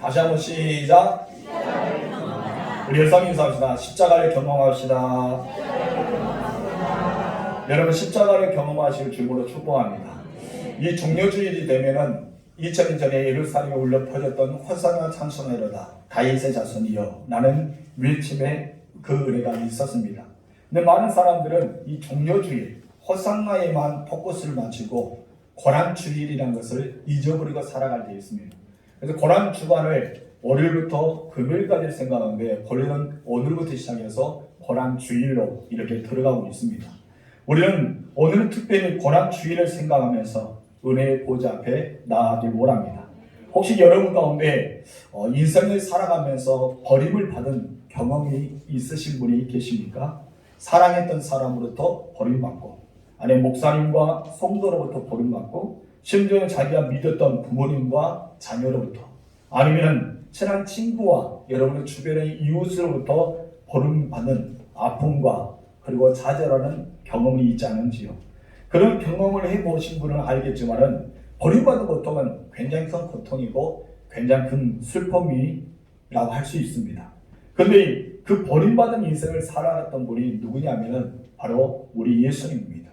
다시 한번 시작. 우리 열상 인사합시다. 십자가를 경험합시다. 여러분 십자가를 경험하실 줄로 축복합니다. 이 종료주일이 되면은 2000년 전에 예루살렘에 울려 퍼졌던 호산나 찬송하리로다 다윗의 자손이여 라는 외침에 그 은혜가 있었습니다. 근데 많은 사람들은 이 종료주일 호산나에만 포커스를 맞추고 고난주일이라는 것을 잊어버리고 살아갈 때 있습니다. 그래서 고난주간을 월요일부터 금요일까지 생각하는데 본래는 오늘부터 시작해서 고난주일로 이렇게 들어가고 있습니다. 우리는 오늘은 특별히 고난주일을 생각하면서 은혜의 보좌 앞에 나아가길 원합니다. 혹시 여러분 가운데 인생을 살아가면서 버림을 받은 경험이 있으신 분이 계십니까? 사랑했던 사람으로부터 버림받고, 아니면 목사님과 성도로부터 버림받고, 심지어는 자기가 믿었던 부모님과 자녀로부터, 아니면 친한 친구와 여러분의 주변의 이웃으로부터 버림받는 아픔과 그리고 좌절하는 경험이 있지 않은지요? 그런 경험을 해보신 분은 알겠지만은 버림받은 고통은 굉장히 큰 고통이고 굉장히 큰 슬픔이라고 할 수 있습니다. 그런데 그 버림받은 인생을 살아갔던 분이 누구냐면은 바로 우리 예수님입니다.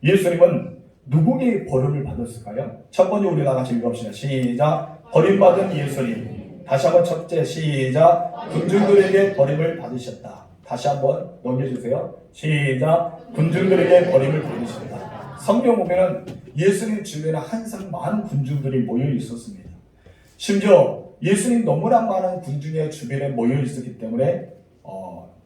예수님은 누구에게 버림을 받았을까요? 첫 번째 우리 다 같이 읽어봅시다. 시작. 버림받은 예수님. 다시 한번 첫째 시작. 군중들에게 버림을 받으셨다. 다시 한번 넘겨주세요. 시작. 군중들에게 버림을 받으셨다. 성경 보면은 예수님 주변에 항상 많은 군중들이 모여 있었습니다. 심지어 예수님 너무나 많은 군중의 주변에 모여 있었기 때문에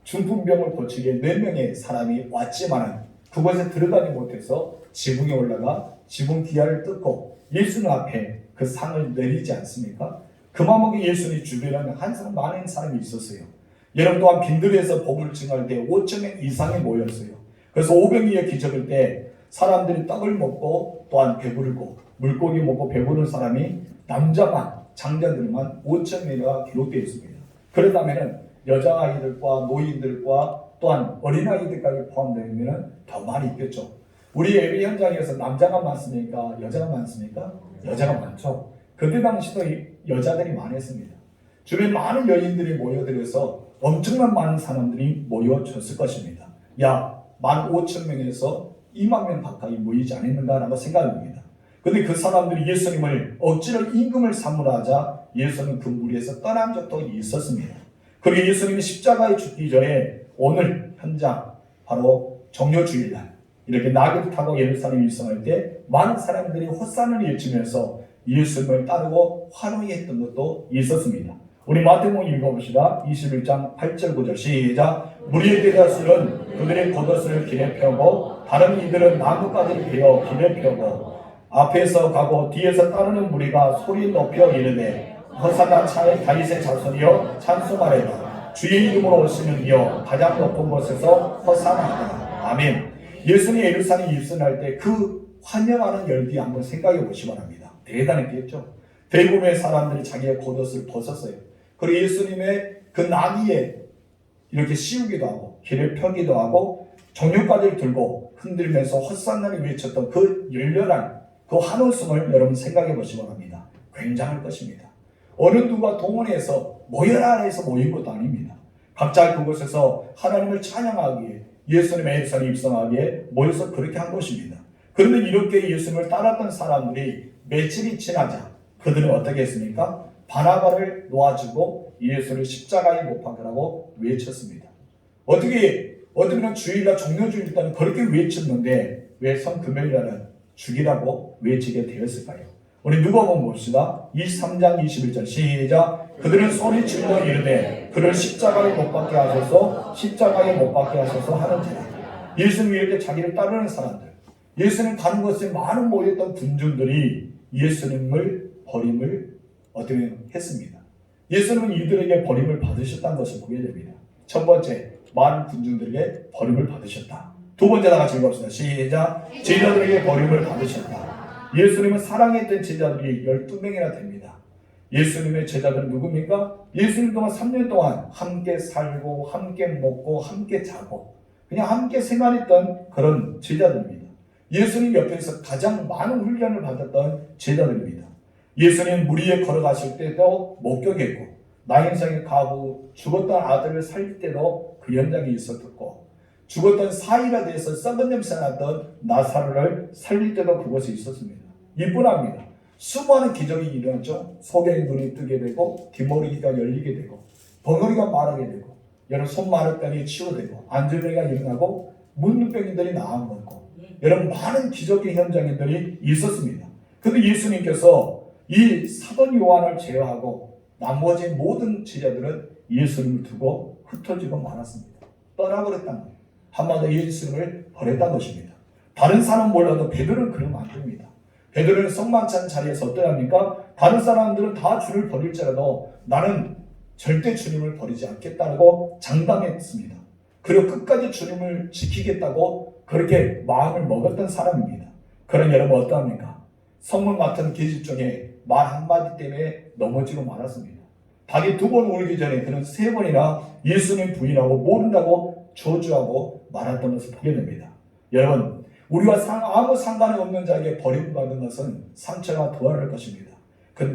중풍병을 고치기에 4명의 사람이 왔지만 그곳에 들어가지 못해서 지붕에 올라가 지붕 기아를 뜯고 예수님 앞에 그 상을 내리지 않습니까? 그만큼 예수님 주변에는 항상 많은 사람이 있었어요. 여러분 또한 빈들에서 복음을 증할 때 5,000명 이상이 모였어요. 그래서 오병이의 기적일 때 사람들이 떡을 먹고 또한 배부르고 물고기 먹고 배부른 사람이 남자만 장자들만 5,000명이나 기록되어 있습니다. 그러다면 여자아이들과 노인들과 또한 어린아이들까지 포함되면 더 많이 있겠죠. 우리 예배 현장에서 남자가 많습니까? 여자가 많습니까? 여자가 많죠. 그때 당시도 여자들이 많았습니다. 주변에 많은 여인들이 모여들어서 엄청난 많은 사람들이 모여졌을 것입니다. 약 15,000명에서 20,000명 가까이 모이지 않았는가라고 생각합니다. 그런데 그 사람들이 예수님을 억지로 임금을 삼으라 하자 예수는 그 무리에서 떠난 적도 있었습니다. 그리고 예수님이 십자가에 죽기 전에 오늘 현장 바로 종료주일날 이렇게 나귀를 타고 예루살렘에 입성할 때 많은 사람들이 헛산을 외치면서 예수님을 따르고 환호했던 것도 있었습니다. 우리 마태복음 읽어봅시다. 21장 8절 9절 시작. 무리의 대다수는 그들의 겉옷을 길에 펴고 다른 이들은 나뭇가지를 베어 길에 펴고 앞에서 가고 뒤에서 따르는 무리가 소리 높여 이르되 호산나 차의 다윗의 자손이여 찬송하리라. 주의 이름으로 오시는 이여 가장 높은 곳에서 호산나라. 아멘. 예수님이 예루살렘에 입성할 때 그 환영하는 열기 한번 생각해 보시기 바랍니다. 대단했겠죠. 대부분의 사람들이 자기의 겉옷을 벗었어요. 그리고 예수님의 그 나귀에 이렇게 씌우기도 하고 길을 펴기도 하고 종려까지 들고 흔들면서 헛산나를 외쳤던 그 열렬한 그 환호성을 여러분 생각해 보시기 바랍니다. 굉장할 것입니다. 어느 누가 동원해서 모여라 해서 모인 것도 아닙니다. 각자 그곳에서 하나님을 찬양하기에 예수님의 예루살렘에 입성하기에 모여서 그렇게 한 것입니다. 그런데 이렇게 예수님을 따랐던 사람들이 며칠이 지나자 그들은 어떻게 했습니까? 바나바를 놓아주고 예수를 십자가에 못 박으라고 외쳤습니다. 어떻게 보면 주일날 종료주일 때는 그렇게 외쳤는데 왜 성금요일날은 죽이라고 외치게 되었을까요? 우리 누가복음 봅시다. 23장 21절 시작. 그들은 소리치며 이르되 그를 십자가에 못 박게 하소서 십자가에 못 박게 하소서 하는지라. 예수님이 이렇게 자기를 따르는 사람들, 예수님 가는 곳에 많은 모였던 군중들이 예수님을 버림을 어떻게 했습니다. 예수님은 이들에게 버림을 받으셨다는 것을 보게 됩니다. 첫 번째, 많은 군중들에게 버림을 받으셨다. 두 번째 다 같이 읽어봅시다. 시작. 제자들에게 버림을 받으셨다. 예수님은 사랑했던 제자들이 12명이나 됩니다. 예수님의 제자들은 누굽니까? 예수님 동안 3년 동안 함께 살고 함께 먹고 함께 자고 그냥 함께 생활했던 그런 제자들입니다. 예수님 옆에서 가장 많은 훈련을 받았던 제자들입니다. 예수님 물 위에 걸어가실 때도 목격했고, 나인성의 가부 죽었던 아들을 살릴 때도 그 현장이 있었고, 죽었던 사이가 돼서 썩은 냄새 났던 나사로를 살릴 때도 그곳에 있었습니다. 이뿐합니다. 수많은 기적이 일어났죠. 소경의 눈이 뜨게 되고, 뒷머리가 열리게 되고, 벙어리가 마르게 되고, 여러분 손 마르병이 치유되고, 안절병이가 일어나고, 문둥병이들이 나은 거고, 여러분 많은 기적의 현장들이 있었습니다. 그런데 예수님께서 이 사도 요한을 제외하고 나머지 모든 제자들은 예수님을 두고 흩어지고 말았습니다. 떠나버렸다는 거예요. 한마디로 예수님을 버렸다는 것입니다. 다른 사람은 몰라도 베드로는 그러면 안 됩니다. 베드로는 성만찬 자리에서 어떠합니까? 다른 사람들은 다 주를 버릴지라도 나는 절대 주님을 버리지 않겠다고 장담했습니다. 그리고 끝까지 주님을 지키겠다고 그렇게 마음을 먹었던 사람입니다. 그런 여러분 어떠합니까? 성문 같은 계집 중에 말 한마디 때문에 넘어지고 말았습니다. 닭이 2번 울기 전에 그는 3번이나 예수님 부인하고 모른다고 저주하고 말았던 것을 보게 됩니다. 여러분, 우리와 아무 상관이 없는 자에게 버림받은 것은 상처가 도활할 것입니다.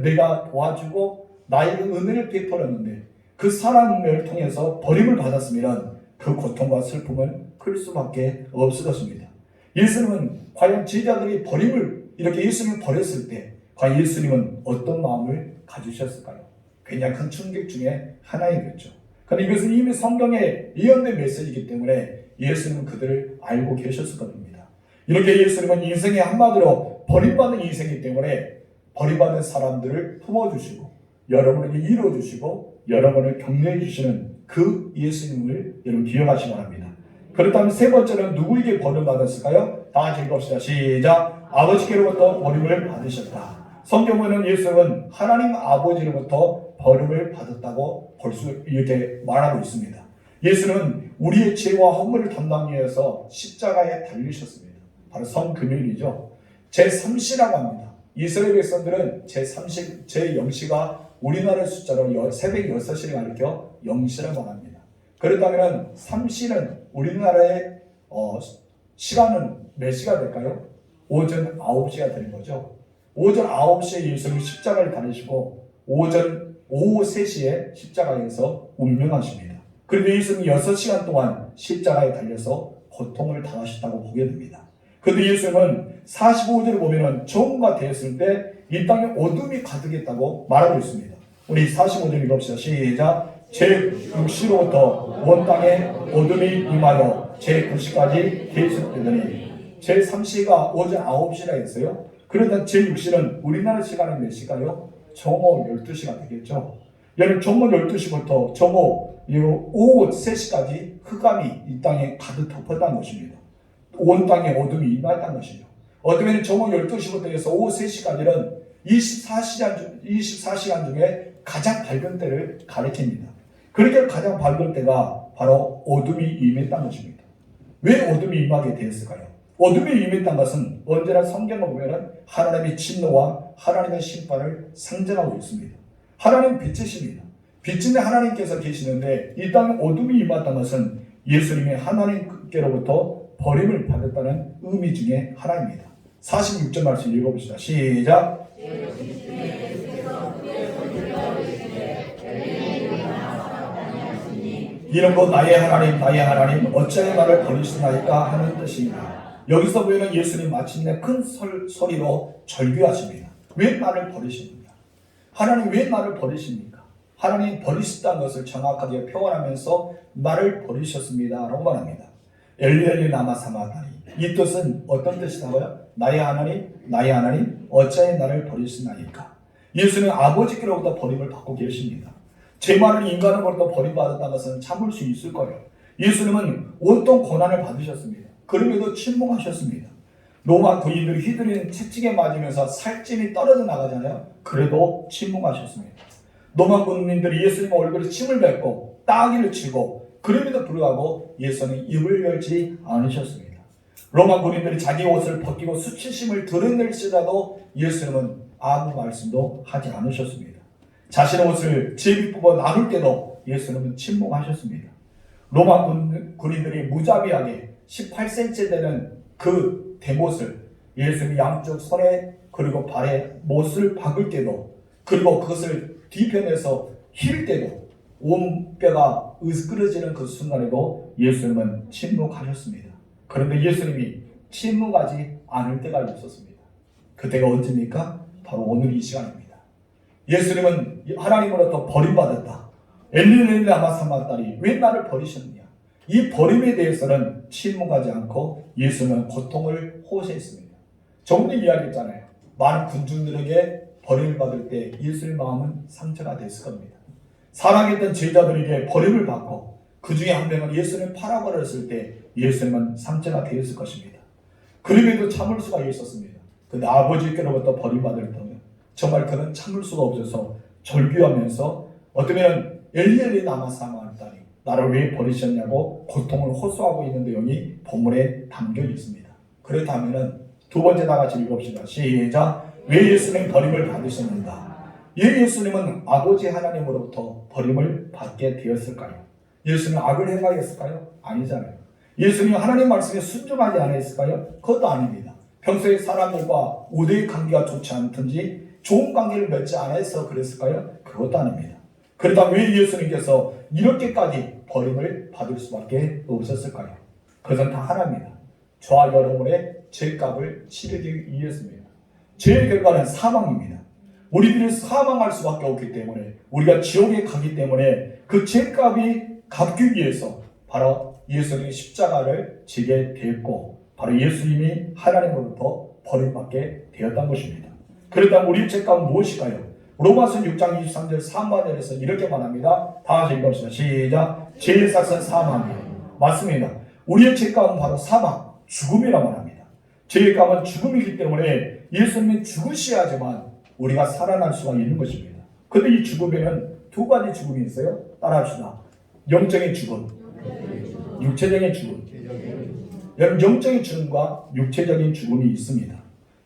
내가 도와주고 나에게 은혜를 베풀었는데 그 사람을 통해서 버림을 받았으면 그 고통과 슬픔은 클 수밖에 없을 것입니다. 예수님은 과연 제자들이 이렇게 예수님을 버렸을 때 과연 예수님은 어떤 마음을 가지셨을까요? 굉장히 큰 충격 중에 하나이겠죠. 그런데 이것은 이미 성경에 예언된 메시지이기 때문에 예수님은 그들을 알고 계셨을 겁니다. 이렇게 예수님은 인생의 한마디로 버림받는 인생이기 때문에 버림받은 사람들을 품어주시고 여러분에게 이루어주시고 여러분을 격려해 주시는 그 예수님을 여러분 기억하시기 바랍니다. 그렇다면 3번째는 누구에게 버림받았을까요? 다 같이 읽읍시다. 시작. 아버지께로부터 버림을 받으셨다. 성경에는 예수님은 하나님 아버지로부터 버림을 받았다고 이렇게 말하고 있습니다. 예수는 우리의 죄와 허물을 담당하기 위해서 십자가에 달리셨습니다. 바로 성금요일이죠. 제3시라고 합니다. 이스라엘 백성들은 제0시가 우리나라 숫자로 새벽 6시를 가리켜 0시라고 합니다. 그렇다면 3시는 우리나라의 시간은 몇 시가 될까요? 오전 9시가 되는 거죠. 오전 9시에 예수님이 십자가를 달리시고 오후 3시에 십자가에서 운명하십니다. 그런데 예수님이 6시간 동안 십자가에 달려서 고통을 당하셨다고 보게 됩니다. 그런데 예수님은 45절에 보면 정오가 되었을 때 이 땅에 어둠이 가득했다고 말하고 있습니다. 우리 45절 읽읍시다. 시작. 제6시로부터 온 땅에 어둠이 임하여 제9시까지 계속되더니 제3시가 오전 9시라 했어요. 그러다 제6시는 우리나라 시간은 몇 시가요? 정오 12시가 되겠죠. 여러분 정오 12시부터 정오 오후 3시까지 흑암이 이 땅에 가득 덮었다는 것입니다. 온 땅에 어둠이 임했다는 것이죠. 어둠에는 정오 12시부터 해서 오후 3시까지는 24시간 중에 가장 밝은 때를 가리킵니다. 그렇게 가장 밝은 때가 바로 어둠이 임했다는 것입니다. 왜 어둠이 임하게 되었을까요? 어둠이 임했다는 것은 언제나 성경을 보면 하나님의 진노와 하나님의 심판을 상징하고 있습니다. 하나님은 빛이십니다. 빛인 하나님께서 계시는데 이 땅에 어둠이 임했다는 것은 예수님이 하나님께로부터 버림을 받았다는 의미 중에 하나입니다. 46절 말씀 읽어봅시다. 시작. 이는 곧 나의 하나님 어찌하여 나를 버리시나이까 하는 뜻입니다. 여기서 보이는 예수님 마침내 큰 소리로 절규하십니다. 왜 나를 버리십니까? 하나님 왜 나를 버리십니까? 하나님 버리셨다는 것을 정확하게 표현하면서 나를 버리셨습니다 라고 말합니다. 엘리 라마 사바다니. 이 뜻은 어떤 뜻이라고요? 나의 하나님 어찌하여 나를 버리시나이까? 예수는 아버지께로부터 버림을 받고 계십니다. 제 말을 인간으로부터 버림받았다는 것은 참을 수 있을 거예요. 예수님은 온통 고난을 받으셨습니다. 그럼에도 침묵하셨습니다. 로마 군인들이 휘두르는 채찍에 맞으면서 살찐이 떨어져 나가잖아요. 그래도 침묵하셨습니다. 로마 군인들이 예수님 얼굴에 침을 뱉고 따귀를 치고 그럼에도 불구하고 예수는 입을 열지 않으셨습니다. 로마 군인들이 자기 옷을 벗기고 수치심을 드러낼지라도 예수님은 아무 말씀도 하지 않으셨습니다. 자신의 옷을 제비 뽑아 나눌 때도 예수님은 침묵하셨습니다. 로마 군인들이 무자비하게 18cm 되는 그 대못을 예수님이 양쪽 손에 그리고 발에 못을 박을 때도, 그리고 그것을 뒤편에서 힐 때도, 온 뼈가 으스그러지는 그 순간에도 예수님은 침묵하셨습니다. 그런데 예수님이 침묵하지 않을 때가 있었습니다. 그때가 언제입니까? 바로 오늘 이 시간입니다. 예수님은 하나님으로부터 버림받았다. 엘리 라마 사마딸이 왜 나를 버리셨느냐? 이 버림에 대해서는 침묵하지 않고 예수님은 고통을 호소했습니다. 조금 전에 이야기했잖아요. 많은 군중들에게 버림을 받을 때 예수님의 마음은 상처가 됐을 겁니다. 사랑했던 제자들에게 버림을 받고 그 중에 한 명은 예수님을 팔아버렸을 때 예수님은 상처가 되었을 것입니다. 그럼에도 참을 수가 있었습니다. 근데 아버지께로부터 버림받을 때는 정말 그는 참을 수가 없어서 절규하면서 어쩌면 엘리 라마 사마딸이 나를 왜 버리셨냐고 고통을 호소하고 있는 내용이 본문에 담겨 있습니다. 그렇다면 두 번째 다 같이 읽읍시다. 시작. 왜 예수님 버림을 받으셨는가? 왜 예수님은 아버지 하나님으로부터 버림을 받게 되었을까요? 예수님은 악을 행하였을까요? 아니잖아요. 예수님이 하나님 말씀에 순종하지 않았을까요? 그것도 아닙니다. 평소에 사람들과 우대의 관계가 좋지 않든지 좋은 관계를 맺지 않아서 그랬을까요? 그것도 아닙니다. 그러다 왜 예수님께서 이렇게까지 버림을 받을 수밖에 없었을까요? 그것은 다 하나입니다. 저와 여러분의 죄값을 치르기 위해서입니다. 죄의 결과는 사망입니다. 우리들이 사망할 수밖에 없기 때문에, 우리가 지옥에 가기 때문에 그 죄값이 갚기 위해서 바로 예수님이 십자가를 지게 되었고, 바로 예수님이 하나님으로부터 버림받게 되었던 것입니다. 그렇다면 우리의 죄값은 무엇일까요? 로마서 6장 23절 3절에서 이렇게 말합니다. 다 같이 읽읍시다. 시작. 죄의 삭은 사망이에요. 맞습니다. 우리의 죄값은 바로 사망, 죽음이라고 합니다. 죄의 값은 죽음이기 때문에 예수님이 죽으셔야지만 우리가 살아날 수가 있는 것입니다. 그런데 이 죽음에는 두 가지 죽음이 있어요. 따라합시다. 영적인 죽음, 육체적인 죽음. 영적인 죽음과 육체적인 죽음이 있습니다.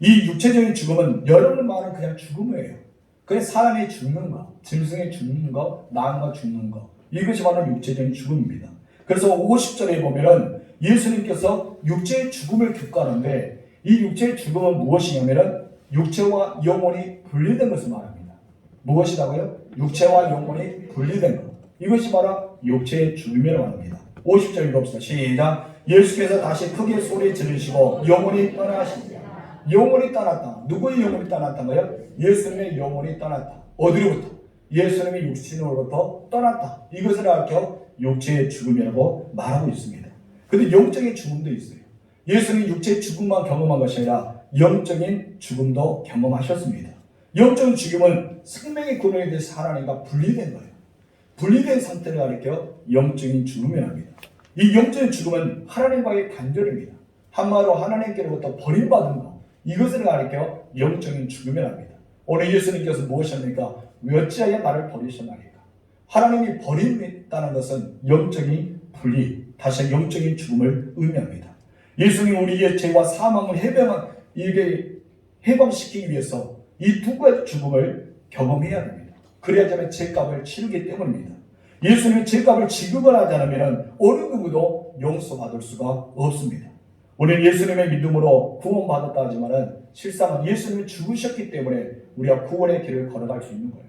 이 육체적인 죽음은 여러분 말은 그냥 죽음이에요. 그냥 사람이 죽는 거, 짐승이 죽는 거, 나무가 죽는 거, 이것이 바로 육체적인 죽음입니다. 그래서 50절에 보면은 예수님께서 육체의 죽음을 겪었는데, 이 육체의 죽음은 무엇이냐면은 육체와 영혼이 분리된 것을 말합니다. 무엇이라고요? 육체와 영혼이 분리된 것. 이것이 바로 육체의 죽음이라고 합니다. 50절 읽읍시다. 시작. 예수께서 다시 크게 소리 지르시고 영혼이 떠나시니라. 영혼이 떠났다. 누구의 영혼이 떠났다고요? 예수님의 영혼이 떠났다. 어디로부터? 예수님의 육신으로부터 떠났다. 이것을 알고 육체의 죽음이라고 말하고 있습니다. 그런데 영적인 죽음도 있어요. 예수님이 육체의 죽음만 경험한 것이 아니라 영적인 죽음도 경험하셨습니다. 영적인 죽음은 생명의 근원에 대해서 하나님과 분리된 거예요. 분리된 상태를 가리켜 영적인 죽음이랍니다. 이 영적인 죽음은 하나님과의 단절입니다. 한마디로 하나님께로부터 버림받은 것, 이것을 가리켜 영적인 죽음이랍니다. 오늘 예수님께서 무엇입니까? 왜 어찌하여 나를 버리셨나이까? 하나님이 버림했다는 것은 영적인 분리, 다시 영적인 죽음을 의미합니다. 예수님 우리의 죄와 사망을 해방시키기 위해서 이 두 가지 죽음을 경험해야 됩니다. 그래야지만 죄값을 치르기 때문입니다. 예수님이 죄값을 지급을 하지 않으면 어느 누구도 용서받을 수가 없습니다. 우리는 예수님의 믿음으로 구원받았다 하지만 실상은 예수님이 죽으셨기 때문에 우리가 구원의 길을 걸어갈 수 있는 거예요.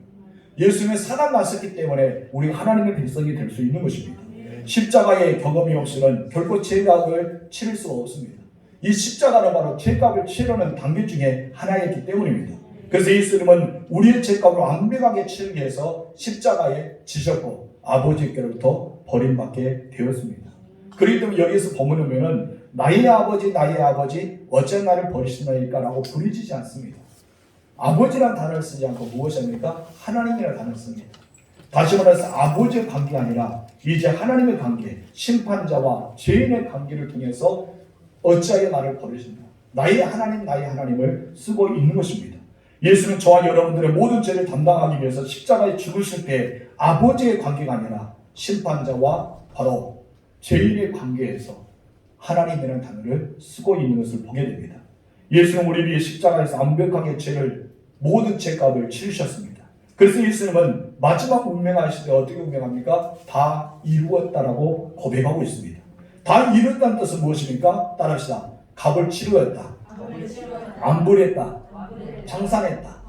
예수님이 살아나셨기 때문에 우리가 하나님의 백성이 될 수 있는 것입니다. 십자가의 경험이 없이는 결코 죄값을 치를 수가 없습니다. 이 십자가는 바로 죄값을 치르는 단계 중에 하나이기 때문입니다. 그래서 예수님은 우리의 죄값을 완벽하게 치르기 위해서 십자가에 지셨고 아버지께로부터 버림받게 되었습니다. 그렇기 때문에 여기서 본문을 보면 나의 아버지 어째 나를 버리시나이까 라고 부르짖지 않습니다. 아버지라는 단어를 쓰지 않고 무엇입니까? 하나님이라는 단어를 씁니다. 다시 말해서 아버지의 관계가 아니라 이제 하나님의 관계, 심판자와 죄인의 관계를 통해서 어찌하여 나를 버리신다. 나의 하나님을 쓰고 있는 것입니다. 예수는 저와 여러분들의 모든 죄를 담당하기 위해서 십자가에 죽으실 때 아버지의 관계가 아니라 심판자와 바로 죄인의 관계에서 하나님이라는 단어를 쓰고 있는 것을 보게 됩니다. 예수는 우리 위해 십자가에서 완벽하게 모든 죄값을 치르셨습니다. 그래서 예수님은 마지막 운명하실 때 어떻게 운명합니까? 다 이루었다라고 고백하고 있습니다. 다 이뤘다는 뜻은 무엇입니까? 따라합시다. 값을 치루었다. 안 버렸다. 청산했다.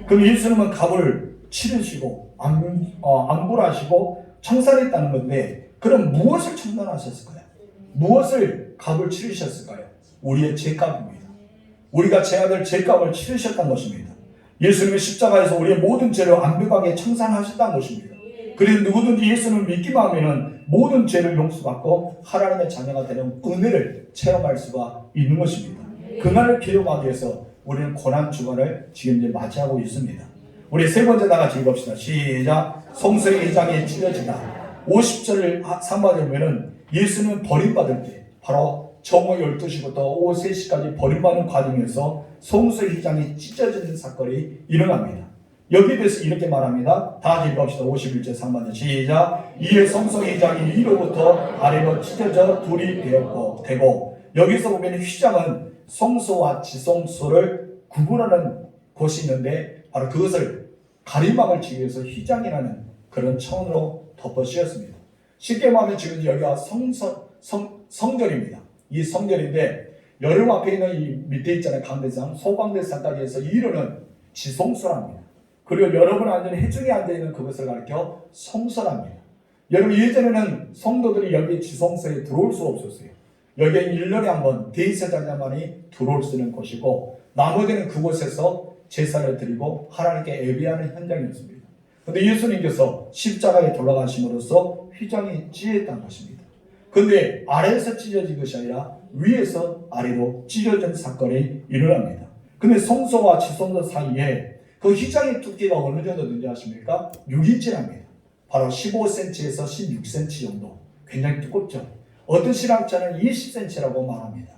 그럼 예수님은 값을 치르시고 안불하시고 청산했다는 건데, 그럼 무엇을 청산하셨을까요? 무엇을 값을 치르셨을까요? 우리의 죄값입니다. 우리가 져야 될 죄값을 치르셨던 것입니다. 예수님의 십자가에서 우리의 모든 죄를 완벽하게 청산하셨다는 것입니다. 그래서 누구든지 예수님을 믿기만 하면 모든 죄를 용서받고 하나님의 자녀가 되는 은혜를 체험할 수가 있는 것입니다. 그날을 기록하기 위해서 우리는 고난 주간을 지금 이제 맞이하고 있습니다. 우리 세 번째 다 같이 읽읍시다. 시작. 성소의 회장이 찢어지다. 50절 3절을 보면 예수는 버림받을 때, 바로 정오 12시부터 오후 3시까지 버림받는 과정에서 성소의 휘장이 찢어지는 사건이 일어납니다. 여기에 대해서 이렇게 말합니다. 다 같이 읽읍시다. 51절 3절 시작. 이에 성소의 휘장이 위로부터 아래로 찢어져 둘이 되고, 여기서 보면 휘장은 성소와 지성소를 구분하는 곳이 있는데, 바로 그것을 가림막을 치기 위해서 휘장이라는 그런 천으로 덮어씌웠습니다. 쉽게 말하면 지금 여기가 성전입니다. 이 성전인데, 여름 앞에 있는 이 밑에 있잖아요. 강대상, 소강대상까지 해서 이루는 지성소랍니다. 그리고 여러분 앉은 해중에 앉아있는 그것을 가리켜 성소랍니다. 여러분, 예전에는 성도들이 여기 지성소에 들어올 수 없었어요. 여기는 1년에 한 번 대제사장만이 들어올 수 있는 곳이고, 나머지는 그곳에서 제사를 드리고 하나님께 예배하는 현장이었습니다. 그런데 예수님께서 십자가에 돌아가심으로써 휘장이 찢어졌다는 것입니다. 그런데 아래에서 찢어진 것이 아니라 위에서 아래로 찢어진 사건이 일어납니다. 그런데 성소와 지성소 사이에 그 휘장의 두께가 어느 정도 되는지 아십니까? 6인치랍니다. 바로 15cm에서 16cm 정도. 굉장히 두껍죠. 어떤 신학자는 20cm라고 말합니다.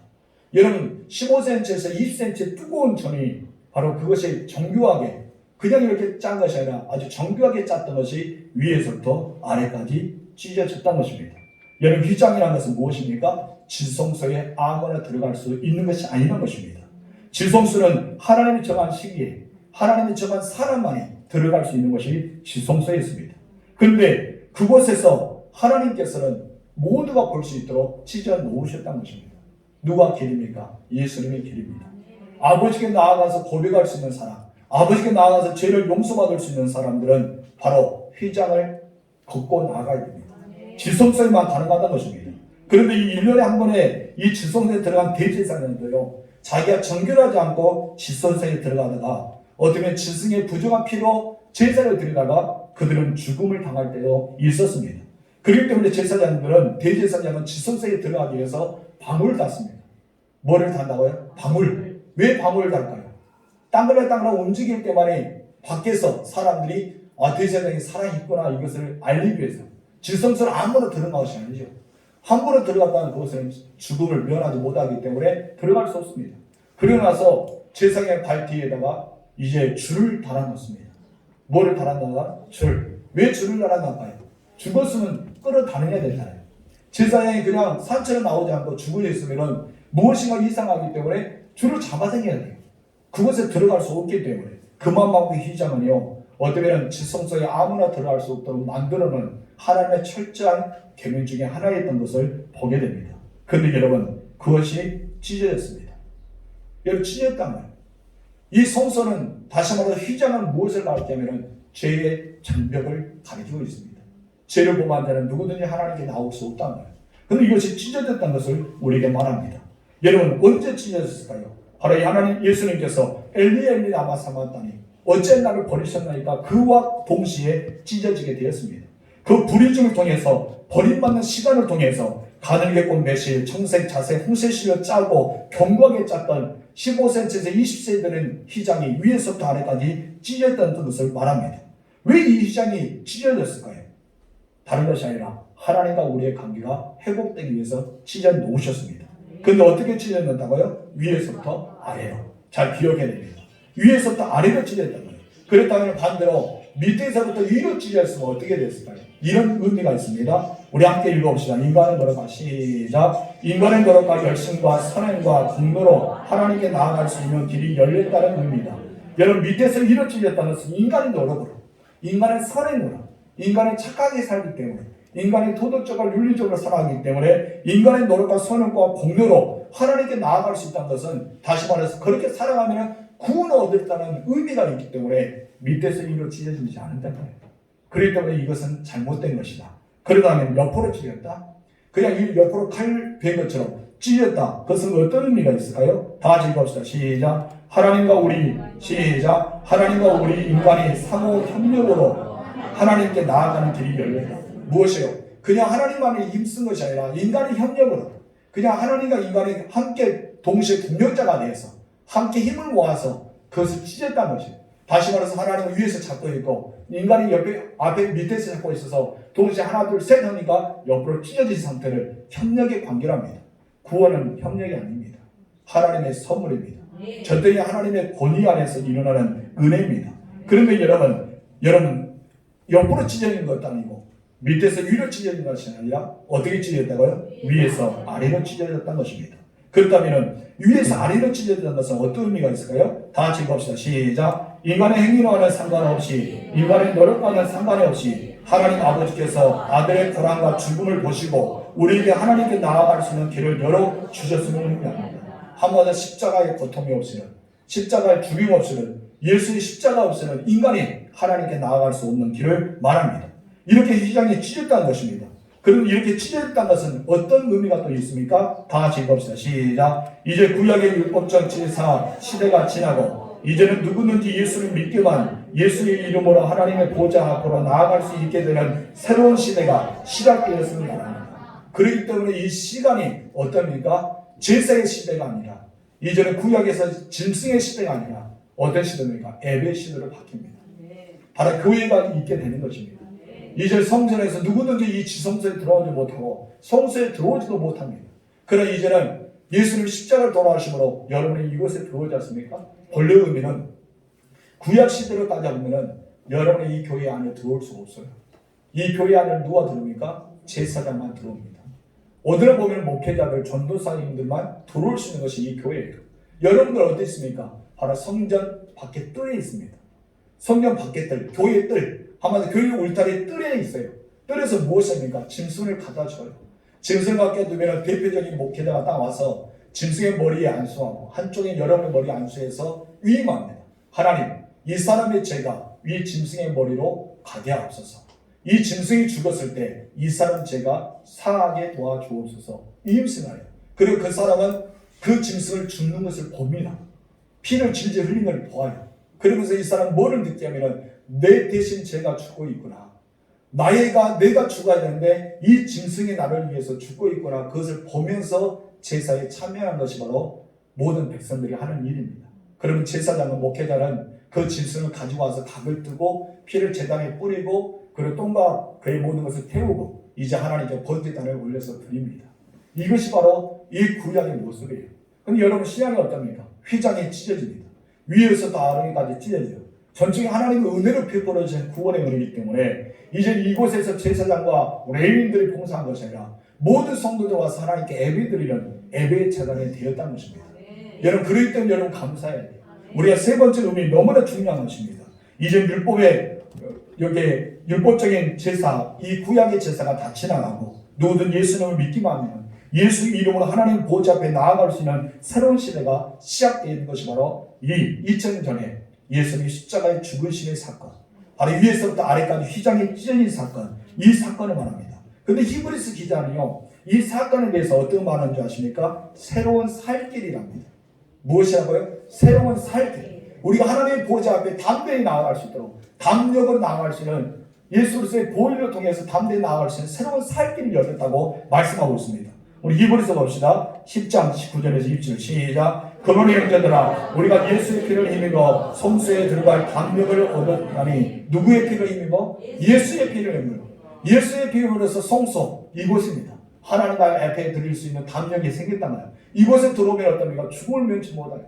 여러분, 15cm에서 20cm 두꺼운 천이 바로 그것이 정교하게, 그냥 이렇게 짠 것이 아니라 아주 정교하게 짰던 것이 위에서부터 아래까지 찢어졌다는 것입니다. 여러분, 휘장이라는 것은 무엇입니까? 지성소에 아무나 들어갈 수 있는 것이 아니라는 것입니다. 지성소는 하나님이 정한 시기에 하나님이 정한 사람만이 들어갈 수 있는 것이 지성소에 있습니다. 그런데 그곳에서 하나님께서는 모두가 볼 수 있도록 찢어 놓으셨다는 것입니다. 누가 길입니까? 예수님의 길입니다. 아버지께 나아가서 고백할 수 있는 사람, 아버지께 나아가서 죄를 용서받을 수 있는 사람들은 바로 휘장을 걷고 나가야 됩니다. 지성소에만 가능하다는 것입니다. 그런데 이 1년에 한 번에 이 지성소에 들어간 대제사장들요, 자기가 정결하지 않고 지성소에 들어가다가 어쩌면 지성의 부정한 피로 제사를 드리다가 그들은 죽음을 당할 때도 있었습니다. 그렇기 때문에 제사장들은, 대제사장은 지성소에 들어가기 위해서 방울을 닫습니다. 뭐를 단다고요? 방울. 왜 방울을 달까요? 땅글랑땅글랑 움직일 때만이 밖에서 사람들이 대제사장이 살아있구나 이것을 알리기 위해서. 지성소를 아무나 들어간 것이 아니죠. 함부로 들어갔다는 그것은 죽음을 면하지 못하기 때문에 들어갈 수 없습니다. 그러고 나서 제사장의 발 뒤에다가 이제 줄을 달아놓습니다. 뭐를 달아놓나? 줄. 왜 줄을 달아놓을까요? 죽었으면 끌어다녀야 되잖아요. 제사장이 그냥 산처럼 나오지 않고 죽어 있으면 무엇인가 이상하기 때문에 줄을 잡아당겨야 돼요. 그곳에 들어갈 수 없기 때문에. 그만큼 휘장은요, 어쩌면 지성소에 아무나 들어갈 수 없도록 만들어놓은 하나님의 철저한 계명 중에 하나였던 것을 보게 됩니다. 그런데 여러분, 그것이 찢어졌습니다. 여러분, 찢어졌단 말이에요. 이 성소는, 다시 말해서 휘장은 무엇을 가리키냐면 죄의 장벽을 가리키고 있습니다. 죄를 범한 자는 누구든지 하나님께 나올 수 없단 말이에요. 그런데 이것이 찢어졌다는 것을 우리에게 말합니다. 여러분, 언제 찢어졌을까요? 바로 하나님 예수님께서 엘리 엘리 라마 사마다니 어째 나를 버리셨나이까 그와 동시에 찢어지게 되었습니다. 그 불의중을 통해서, 버림받는 시간을 통해서 가늘게 꼰 매실, 청색, 자색, 홍색실로 짜고 견고하게 짰던 15cm에서 20cm 되는 휘장이 위에서부터 아래까지 찢어졌다는 것을 말합니다. 왜 이 휘장이 찢어졌을까요? 다른 것이 아니라 하나님과 우리의 관계가 회복되기 위해서 찢어 놓으셨습니다. 그런데 어떻게 찢어졌다고요? 위에서부터 아래로. 잘 기억해야 됩니다. 위에서부터 아래로 찢어졌다는 거예요. 그렇다면 반대로 밑에서부터 위로 찢어졌으면 어떻게 됐을까요? 이런 의미가 있습니다. 우리 함께 읽어봅시다. 인간의 노력과 시작. 인간의 노력과 열심과 선행과 공로로 하나님께 나아갈 수 있는 길이 열렸다는 의미입니다. 여러분, 밑에서 위로 찢어졌다는 것은 인간의 노력으로, 인간의 선행으로, 인간이 착하게 살기 때문에, 인간이 도덕적으로 윤리적으로 살아가기 때문에 인간의 노력과 선행과 공로로 하나님께 나아갈 수 있다는 것은, 다시 말해서 그렇게 살아가면 구원을 얻었다는 의미가 있기 때문에 밑에서 위로 찢어지지 않는다는 거예요. 그렇기 때문에 이것은 잘못된 것이다. 그러다면 옆으로 찢었다? 그냥 이 옆으로 칼 베인 것처럼 찢었다. 그것은 어떤 의미가 있을까요? 다 같이 읽읍시다. 시작. 하나님과 우리, 시작. 하나님과 우리 인간이 상호 협력으로 하나님께 나아가는 길이 열렸다. 무엇이요? 그냥 하나님만이 힘쓴 것이 아니라 인간의 협력으로, 그냥 하나님과 인간이 함께 동시에 동력자가 되어서 함께 힘을 모아서 그것을 찢었다는 것이에요. 다시 말해서 하나님은 위에서 잡고 있고 인간이 옆에 앞에 밑에서 잡고 있어서 동시에 하나 둘 셋 하니까 옆으로 찢어진 상태를 협력의 관계랍니다. 구원은 협력이 아닙니다. 하나님의 선물입니다. 절대히 하나님의 권위 안에서 일어나는 은혜입니다. 그런데 여러분 옆으로 찢어진 것도 아니고 밑에서 위로 찢어진 것이 아니라 어떻게 찢어졌다고요? 위에서 아래로 찢어졌다는 것입니다. 그렇다면 위에서 아래로 찢어졌다는 것은 어떤 의미가 있을까요? 다 같이 읽읍시다. 시작. 인간의 행위와는 상관없이, 인간의 노력과는 상관이 없이 하나님 아버지께서 아들의 고난과 죽음을 보시고 우리에게 하나님께 나아갈 수 있는 길을 열어주셨음을 의미합니다. 한마디로 십자가의 고통이 없이는, 십자가의 죽임 없이는, 예수의 십자가 없이는 인간이 하나님께 나아갈 수 없는 길을 말합니다. 이렇게 휘장이 찢어졌다는 것입니다. 그럼 이렇게 찢어졌다는 것은 어떤 의미가 또 있습니까? 다 같이 읽읍시다. 시작. 이제 구약의 율법적 제사 시대가 지나고 이제는 누구든지 예수를 믿기만 예수의 이름으로 하나님의 보좌 앞으로 나아갈 수 있게 되는 새로운 시대가 시작되었음을 말합니다. 그렇기 때문에 이 시간이 어떻습니까? 제사의 시대가 아니라, 이제는 구약에서 짐승의 시대가 아니라 어떤 시대입니까? 예배 시대로 바뀝니다. 바로 교회가 있게 되는 것입니다. 이제 성전에서 누구든지 이 지성소에 들어오지 못하고 성소에 들어오지도 못합니다. 그러나 이제는 예수님 십자가를 돌아가심으로 여러분이 이곳에 들어오지 않습니까? 본래 의미는 구약 시대로 따져보면 여러분이 이 교회 안에 들어올 수가 없어요. 이 교회 안에 누가 들어옵니까? 제사장만 들어옵니다. 어디를 보면 목회자들, 전도사님들만 들어올 수 있는 것이 이 교회예요. 여러분들 어디 있습니까? 바로 성전 밖에 뜰에 있습니다. 성전 밖에 뜰, 교회 뜰, 한마디로 교회 울타리 뜰에 있어요. 뜰에서 무엇입니까? 짐승을 갖다 줘요. 짐승을 갖게 두면 대표적인 목회자가 딱 와서 짐승의 머리에 안수하고 한쪽에 여러분의 머리에 안수해서 위임합니다. 하나님, 이 사람의 죄가 이 짐승의 머리로 가게 하옵소서. 이 짐승이 죽었을 때 이 사람 죄가 사하게 도와주옵소서. 위임승하여. 그리고 그 사람은 그 짐승을 죽는 것을 봅니다. 피를 질질 흘리는 걸 보아요. 그러면서 이 사람 뭐를 느끼냐면 내 대신 죄가 죽고 있구나. 내가 죽어야 되는데 이 짐승이 나를 위해서 죽고 있구나. 그것을 보면서 제사에 참여하는 것이 바로 모든 백성들이 하는 일입니다. 그러면 제사장은, 목회자는 그 짐승을 가지고 와서 닭을 뜨고 피를 제단에 뿌리고 그리고 똥과 그의 모든 것을 태우고 이제 하나님께 번제단을 올려서 드립니다. 이것이 바로 이 구약의 모습이에요. 그런데 여러분 신약이 어떻습니까? 휘장이 찢어집니다. 위에서부터 아래까지 찢어져요. 전적인 하나님의 은혜로 베풀어진 구원의 은혜이기 때문에 이제 이곳에서 제사장과 레위인들이 봉사한 것이 아니라 모든 성도들 와서 하나님께 예배드리는 예배의 재단이 되었다는 것입니다. 여러분 그렇기 때문에 여러분 감사해야 돼요. 우리가 세 번째 의미 너무나 중요한 것입니다. 이제 율법의 여기 율법적인 제사, 이 구약의 제사가 다 지나가고 누구든 예수님을 믿기만 하면 예수 이름으로 하나님 보좌 앞에 나아갈 수 있는 새로운 시대가 시작되는 것이 바로 이 2000년 전에 예수님이 십자가에 죽으심의 사건, 바로 위에서부터 아래까지 휘장이 찢어진 사건, 이 사건을 말합니다. 그런데 히브리서 기자는요, 이 사건에 대해서 어떤 말하는 줄 아십니까? 새로운 살 길이랍니다. 무엇이라고요? 새로운 살 길. 우리가 하나님의 보좌 앞에 담대히 나아갈 수 있도록, 담력으로 나아갈 수 있는 예수 그리스도의 보혈을 통해서 담대히 나아갈 수 있는 새로운 살 길이 열렸다고 말씀하고 있습니다. 우리 히브리서 봅시다. 10장 19절에서 20절 시작. 그러니 형제들아 우리가 예수의 피를 힘입어 성소에 들어갈 담력을 얻었나니 누구의 피를 힘입어? 예수의 피를 힘입어. 예수의 피를 흘려서 성소 이곳입니다. 하나님 앞에 드릴 수 있는 담력이 생겼단 말이에요. 이곳에 들어오면 어떻습니까? 죽음을 면치 못해요.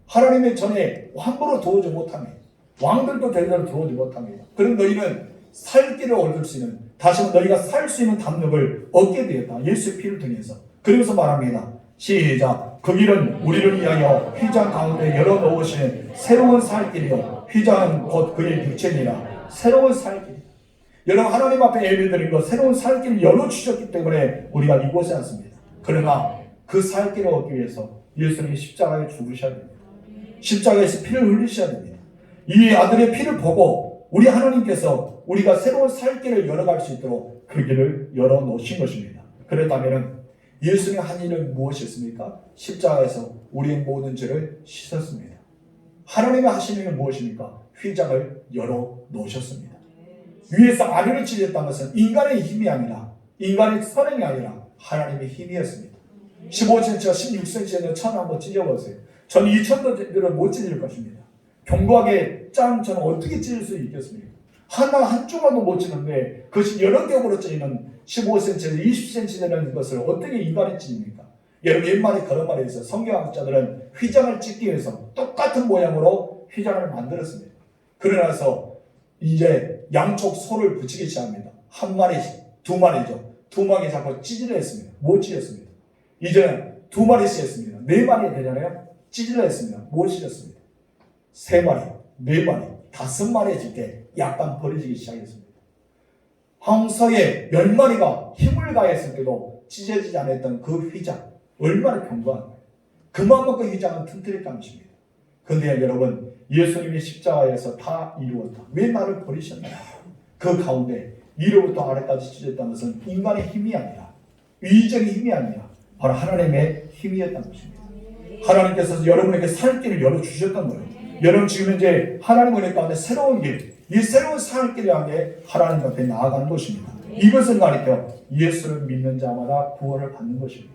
하나님의 전에 함부로 들어오지 못합니다. 왕들도 대대로 들어오지 못합니다. 그럼 너희는 살 길을 얻을 수 있는, 다시 한번 너희가 살 수 있는 담력을 얻게 되었다. 예수의 피를 통해서. 그러면서 말합니다. 시작. 그 길은 우리를 위하여 휘장 가운데 열어놓으시는 새로운 살 길이요. 휘장은 곧 그의 육체니라. 새로운 살 길. 여러분 하나님 앞에 예배드린 것 새로운 살 길을 열어주셨기 때문에 우리가 이곳에 왔습니다. 그러나 그 살 길을 얻기 위해서 예수님이 십자가에 죽으셔야 됩니다. 십자가에서 피를 흘리셔야 됩니다. 이 아들의 피를 보고 우리 하나님께서 우리가 새로운 살 길을 열어갈 수 있도록 그 길을 열어놓으신 것입니다. 그렇다면 예수님의 한 일은 무엇이었습니까? 십자가에서 우리의 모든 죄를 씻었습니다. 하나님의 하신 일은 무엇입니까? 휘장을 열어놓으셨습니다. 위에서 아래로 찢었다는 것은 인간의 힘이 아니라, 인간의 선행이 아니라 하나님의 힘이었습니다. 15cm와 16cm는 천 한번 찢어보세요. 저는 이 천들은 못 찢을 것입니다. 견고하게 짠 저는 어떻게 찢을 수 있겠습니까? 한 조각도 못 찢는데 그것이 여러 겹으로 찢는 15cm, 20cm 되는 것을 어떻게 인간이 찢습니까? 여러분, 옛말에 그런 말이 있어요. 성경학자들은 휘장을 찢기 위해서 똑같은 모양으로 휘장을 만들었습니다. 그러나서 이제 양쪽 소를 붙이기 시작합니다. 한 마리씩, 두 마리죠. 두 마리 잡고 찢으려 했습니다. 못 찢었습니다. 이제는 두 마리씩 했습니다. 네 마리 되잖아요. 찢으려 했습니다. 못 찢었습니다. 세 마리, 네 마리, 다섯 마리 질 때 약간 벌어지기 시작했습니다. 황소의 10마리가 힘을 가했을 때도 찢어지지 않았던 그 휘장, 얼마나 견고한, 그만큼 그 휘장은 튼튼했다는 것입니다. 그런데 여러분, 예수님이 십자가에서 다 이루었다. 왜 나를 버리셨나요? 그 가운데 위로부터 아래까지 찢어졌다는 것은 인간의 힘이 아니라, 위적인 힘이 아니라 바로 하나님의 힘이었다는 것입니다. 하나님께서 여러분에게 살 길을 열어주셨던 거예요. 여러분 지금 현재 하나님 은혜 가운데 새로운 길, 이 새로운 살 길을 향해 하나님 앞에 나아가는 것입니다. 이것을 가리켜 예수를 믿는 자마다 구원을 받는 것입니다.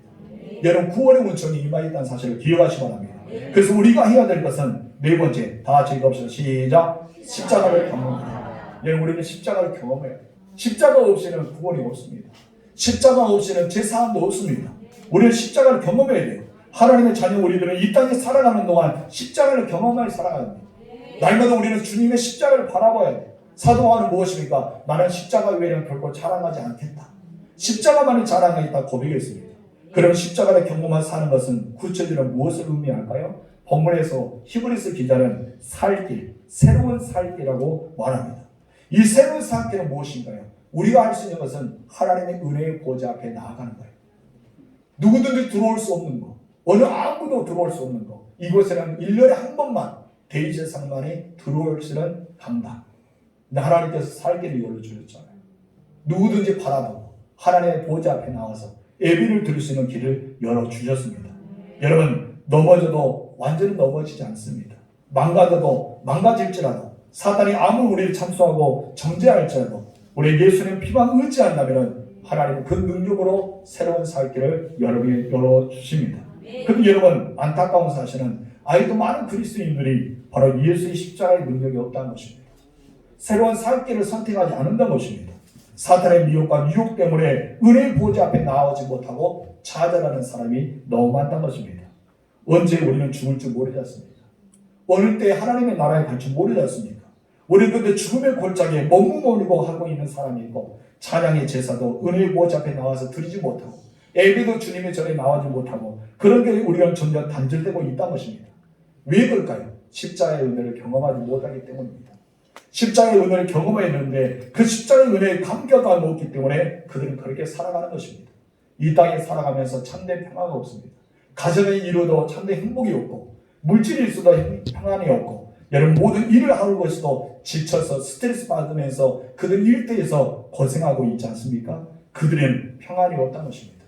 여러분, 구원의 문천이 임하였다는 사실을 기억하시기 바랍니다. 그래서 우리가 해야 될 것은 네 번째, 다 같이 읽읍시다. 시작. 십자가를 경험해야. 여러분, 우리는 십자가를 경험해야 돼요. 십자가 없이는 구원이 없습니다. 십자가 없이는 제사함도 없습니다. 우리는 십자가를 경험해야 돼요. 하나님의 자녀 우리들은 이 땅에 살아가는 동안 십자가를 경험하며 살아가야 됩니다. 날마다 우리는 주님의 십자가를 바라봐야 돼요. 사도 바울은 무엇입니까? 나는 십자가 외에는 결코 자랑하지 않겠다. 십자가만을 자랑하겠다 고백했습니다. 그럼 십자가를 경험하며 사는 것은 구체적으로 무엇을 의미할까요? 본문에서 히브리서 기자는 살길, 새로운 살길이라고 말합니다. 이 새로운 살길은 무엇인가요? 우리가 할 수 있는 것은 하나님의 은혜의 보좌 앞에 나아가는 거예요. 누구든지 들어올 수 없는 거, 어느 아무도 들어올 수 없는 거, 이곳에는 1년에 한 번만 대제사장만이 들어올 수 있는 강당. 하나님께서 살길을 열어주셨잖아요. 누구든지 바라보고 하나님의 보좌 앞에 나와서 예배를 드릴 수 있는 길을 열어주셨습니다. 여러분, 넘어져도 완전히 넘어지지 않습니다. 망가져도 망가질지라도, 사단이 아무리 우리를 참소하고 정죄할지라도 우리 예수님 피만 의지한다면 하나님은 그 능력으로 새로운 살 길을 여러분에게 열어주십니다. 그런데 여러분, 안타까운 사실은 아직도 많은 그리스도인들이 바로 예수의 십자가의 능력이 없다는 것입니다. 새로운 살 길을 선택하지 않는다는 것입니다. 사탄의 미혹과 유혹 때문에 은혜의 보좌 앞에 나오지 못하고 좌절하는 사람이 너무 많다는 것입니다. 언제 우리는 죽을 줄 모르지 않습니까? 어느 때 하나님의 나라에 갈 줄 모르지 않습니까? 우리는 그때 죽음의 골짜기에 머무르고 하고 있는 사람이 있고, 찬양의 제사도 은혜의 보좌 앞에 나와서 드리지 못하고, 예배도 주님의 전에 나와지 못하고, 그런 게 우리가 점점 단절되고 있다는 것입니다. 왜 그럴까요? 십자가의 은혜를 경험하지 못하기 때문입니다. 십자가의 은혜를 경험했는데 그 십자가의 은혜에 감격하지 못했기 때문에 그들은 그렇게 살아가는 것입니다. 이 땅에 살아가면서 참된 평화가 없습니다. 가정의 이루어도 참된 행복이 없고, 물질이 있어도 평안이 없고, 여러분 모든 일을 하는 것에도 지쳐서 스트레스 받으면서 그들 일대에서 고생하고 있지 않습니까? 그들은 평안이 없다는 것입니다.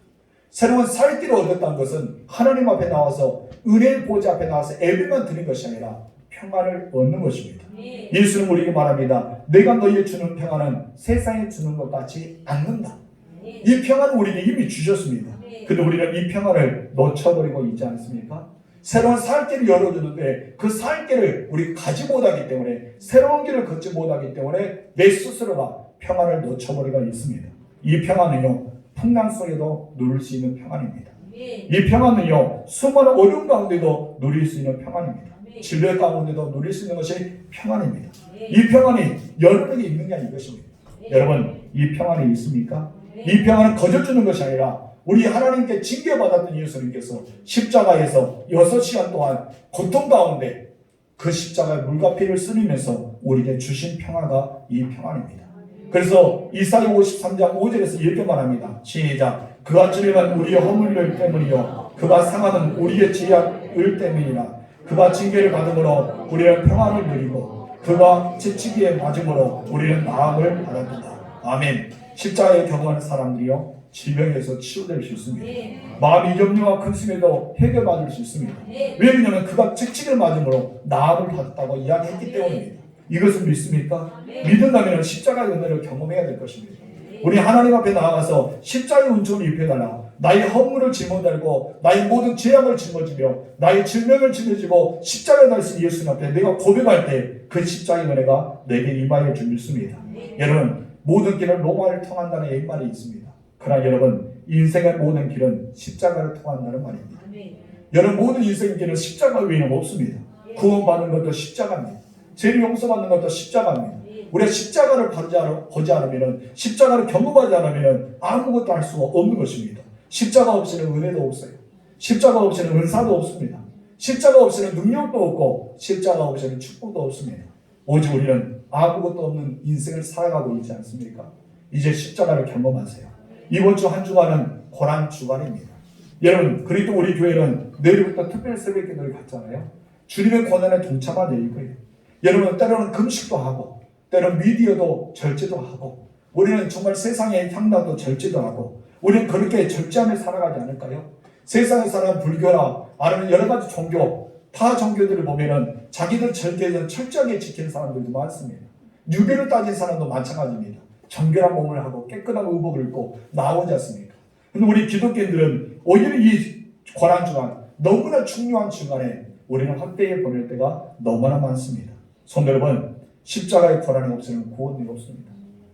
새로운 살 길을 얻었다는 것은 하나님 앞에 나와서 은혜의 보좌 앞에 나와서 예배만 드린 것이 아니라 평안을 얻는 것입니다. 예수는 우리에게 말합니다. 내가 너희에 주는 평안은 세상에 주는 것 같지 않는다. 이 평안은 우리에게 이미 주셨습니다. 근데 우리는 이 평안을 놓쳐버리고 있지 않습니까? 새로운 살 길을 열어주는데 그 살 길을 우리가 가지 못하기 때문에, 새로운 길을 걷지 못하기 때문에 내 스스로가 평안을 놓쳐버리고 있습니다. 이 평안은요, 풍랑 속에도 누릴 수 있는 평안입니다. 이 평안은요, 수많은 어려움 가운데도 누릴 수 있는 평안입니다. 진료 가운데도 누릴 수 있는 것이 평안입니다. 이 평안이 여러분에게 있느냐 이것입니다. 여러분, 이 평안이 있습니까? 이 평안은 거저 주는 것이 아니라 우리 하나님께 징계받았던 예수님께서 십자가에서 6시간 동안 고통 가운데 그 십자가의 물과 피를 쓰리면서 우리에게 주신 평화가 이 평안입니다. 그래서 이사야 53장 5절에서 이렇게 말합니다. 시작. 그가 찔림은 우리의 허물들 때문이요 그가 상하는 우리의 죄악을 때문이라. 그가 징계를 받음으로 우리는 평안을 누리고 그가 채찍에 맞음으로 우리는 나음을 받았다. 아멘. 십자가에 경험하는 사람들이요 질병에서 치유될 수 있습니다. 마음이 염려와 근심에도 해결받을 수 있습니다. 왜냐하면 그가 채찍을 맞음으로 나음을 받았다고 이야기했기 때문입니다. 이것을 믿습니까? 믿는다면 십자가의 은혜를 경험해야 될 것입니다. 우리 하나님 앞에 나아가서 십자가의 은총을 입혀달라. 나의 허물을 짊어들고 나의 모든 죄악을 짊어지며 나의 질병을 짊어지고 십자가에 달린 예수님 앞에 내가 고백할 때 그 십자가의 은혜가 내게 임하여 줄 믿습니다. 여러분 모든 길은 로마를 통한다는 옛말이 있습니다. 그러나 여러분 인생의 모든 길은 십자가를 통한다는 말입니다. 여러분 모든 인생의 길은 십자가 외에는 없습니다. 구원받는 것도 십자가입니다. 죄를 용서받는 것도 십자가입니다. 우리가 십자가를 보지 않으면 십자가를 경험하지 않으면 아무것도 할 수가 없는 것입니다. 십자가 없이는 은혜도 없어요. 십자가 없이는 은사도 없습니다. 십자가 없이는 능력도 없고 십자가 없이는 축복도 없습니다. 오직 우리는 아무것도 없는 인생을 살아가고 있지 않습니까? 이제 십자가를 경험하세요. 이번 주 한 주간은 고난 주간입니다. 여러분 그리고 우리 교회는 내일부터 특별 새벽 기도를 갖잖아요. 주님의 고난에 동참하는 거예요. 여러분 때로는 금식도 하고 때로는 미디어도 절제도 하고 우리는 정말 세상의 향락도 절제도 하고 우리는 그렇게 절제하며 살아가지 않을까요? 세상에 사는 불교나 아니면 여러 가지 종교 타 종교들을 보면은 자기들 절개는 철저하게 지키는 사람들도 많습니다. 유교를 따진 사람도 마찬가지입니다. 정결한 몸을 하고 깨끗한 의복을 입고 나오지 않습니까? 근데 우리 기독교인들은 오히려 이 고난 주간 너무나 중요한 주간에 우리는 확대해 보낼 때가 너무나 많습니다. 성도 여러분 십자가의 고난이 없으면 구원이 없습니다.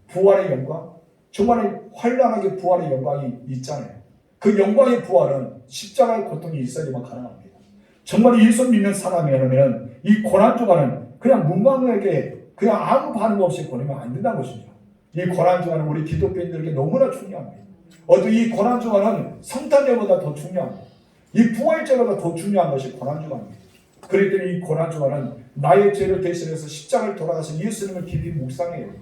부활의 영광 정말 환란하게 부활의 영광이 있잖아요. 그 영광의 부활은 십자가의 고통이 있어야만 가능합니다. 정말 예수 믿는 사람이라면 이 고난 주간은 그냥 문광에게 그냥 아무 반응 없이 보내면 안 된다는 것이죠. 이 고난 주간은 우리 기독교인들에게 너무나 중요합니다. 어떤 이 고난 주간은 성탄절보다 더 중요합니다. 이 부활절보다 더 중요한 것이 고난 주간입니다. 그렇기 때문에 이 고난 주간은 나의 죄를 대신해서 십자가를 돌아가신 예수님을 깊이 묵상해야 돼요.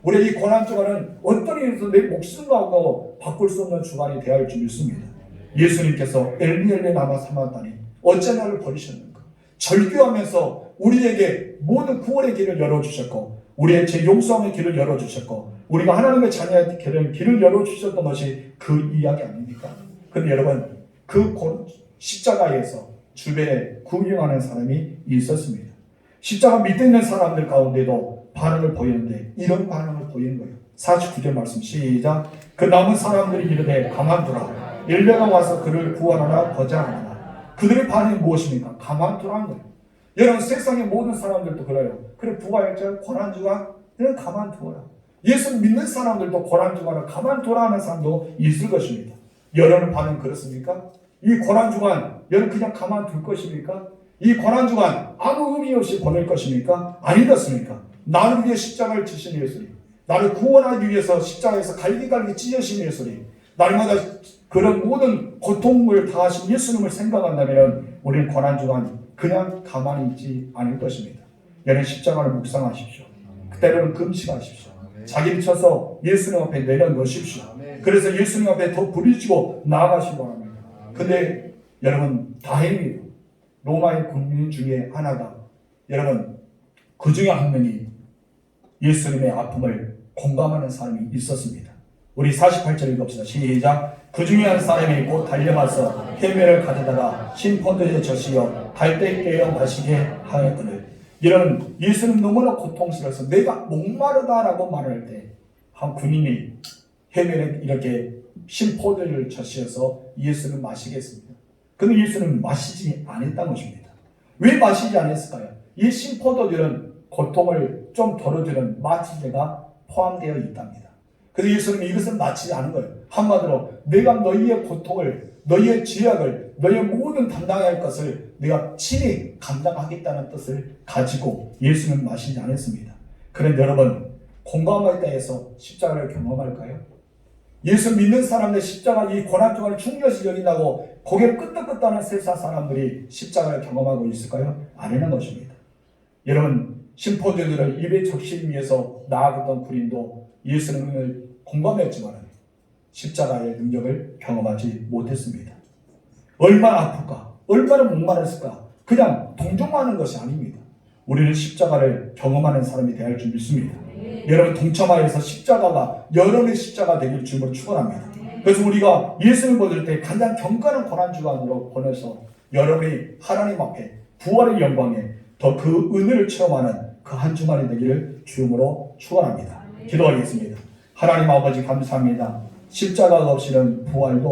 우리 이 고난 주간은 어떤 일에서 내 목숨과 바꿀 수 없는 주간이 되어야 할 줄 믿습니다. 예수님께서 엘리 엘리 라마 사마다니 어째 나를 버리셨는가? 절규하면서 우리에게 모든 구원의 길을 열어주셨고 우리의 죄 용서함의 길을 열어주셨고 우리가 하나님의 자녀의 길을 열어주셨던 것이 그 이야기 아닙니까? 그런데 여러분 그 십자가에서 주변에 구경하는 사람이 있었습니다. 십자가 밑에 있는 사람들 가운데도 반응을 보이는데 이런 반응을 보이는 거예요. 49절 말씀 시작. 그 남은 사람들이 이르되 가만두라. 엘리야가 와서 그를 구원하라 거절하라. 그들의 반응이 무엇입니까? 가만두라는 거예요. 여러분 세상의 모든 사람들도 그래요. 그래 부활절 고난주간 그냥 가만두어라. 예수 믿는 사람들도 고난주간을 가만두라 하는 사람도 있을 것입니다. 여러분 반응 그렇습니까? 이 고난주간 여러분 그냥 가만둘 것입니까? 이 고난주간 아무 의미 없이 보낼 것입니까? 아니겠습니까? 나를 위해 십자가를 지신 예수님, 나를 구원하기 위해서 십자가에서 갈기갈기 찢으신 예수님, 날마다 그런 모든 고통을 다하신 예수님을 생각한다면 우리는 고난주간 그냥 가만히 있지 않을 것입니다. 여러분 십자가를 묵상하십시오. 그때로는 금식하십시오. 자기를 쳐서 예수님 앞에 내려놓으십시오. 그래서 예수님 앞에 더 부딪히고 나아가시기 바랍니다. 근데 여러분 다행히도 로마의 군민 중에 하나가 여러분 그 중에 한 명이 예수님의 아픔을 공감하는 사람이 있었습니다. 우리 48절 읽읍시다. 시작. 그 중에 한 사람이 곧 달려가서 해면을 가져다가 신포도에 젖이어 갈대 깨어 마시게 하였거늘. 이런 예수는 너무나 고통스러워서 내가 목마르다라고 말할 때 한 군인이 해면에 이렇게 신포도를 젖이어서 예수는 마시겠습니다. 근데 예수는 마시지 않았다는 것입니다. 왜 마시지 않았을까요? 이 신포도들은 고통을 좀 덜어주는 마취제가 포함되어 있답니다. 그래서 예수님이 이것을 마치지 않은 거예요. 한마디로 내가 너희의 고통을, 너희의 죄악을, 너희의 모든 담당해야 할 것을 내가 친히 감당하겠다는 뜻을 가지고 예수는 마시지 않았습니다. 그런데 여러분 공감했다 해서 십자가를 경험할까요? 예수 믿는 사람들 십자가 이 고난주간을 중요시 여긴다고 고개를 끄덕끄덕하는 세상 사람들이 십자가를 경험하고 있을까요? 아니는 것입니다. 여러분 심포도들을 입에 적시기 위해서 나아갔던 군인도 예수님을 공감했지만 십자가의 능력을 경험하지 못했습니다. 얼마나 아플까? 얼마나 목마르을까? 그냥 동정하는 것이 아닙니다. 우리는 십자가를 경험하는 사람이 되어야 할 줄 믿습니다. 여러분 동참하여서 십자가가 여러분의 십자가 되길 주님으로 축원합니다. 그래서 우리가 예수를 보실 때 가장 경건한 고난주간으로 보내서 여러분이 하나님 앞에 부활의 영광에 더 그 은혜를 체험하는 그 한 주간이 되기를 주님으로 축원합니다. 기도하겠습니다. 하나님 아버지 감사합니다. 십자가가 없이는 부활도